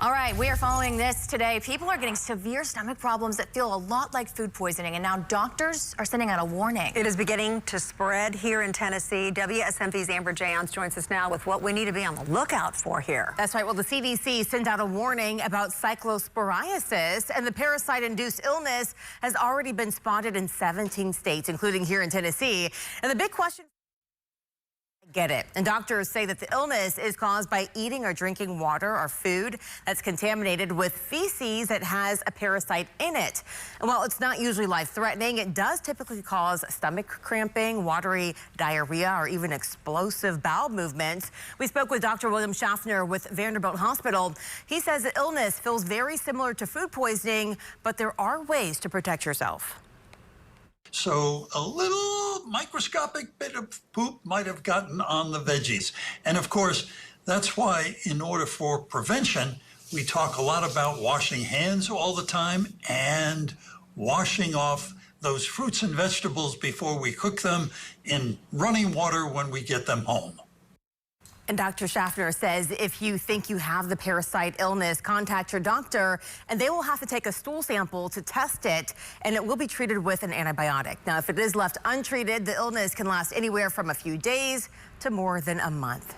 All right, we are following this today. People are getting severe stomach problems that feel a lot like food poisoning, and now doctors are sending out a warning. It is beginning to spread here in Tennessee. WSMV's Amber Jans joins us now with what we need to be on the lookout for here. That's right. Well, the CDC sent out a warning about cyclosporiasis, and the parasite-induced illness has already been spotted in 17 states, including here in Tennessee. And the big question, get it. And doctors say that the illness is caused by eating or drinking water or food that's contaminated with feces that has a parasite in it. And while it's not usually life-threatening, it does typically cause stomach cramping, watery diarrhea, or even explosive bowel movements. We spoke with Dr. William Schaffner with Vanderbilt Hospital. He says the illness feels very similar to food poisoning, but there are ways to protect yourself. So a little microscopic bit of poop might have gotten on the veggies. And of course, that's why in order for prevention, we talk a lot about washing hands all the time and washing off those fruits and vegetables before we cook them in running water when we get them home. And Dr. Schaffner says if you think you have the parasite illness, contact your doctor, and they will have to take a stool sample to test it, and it will be treated with an antibiotic. Now, if it is left untreated, the illness can last anywhere from a few days to more than a month.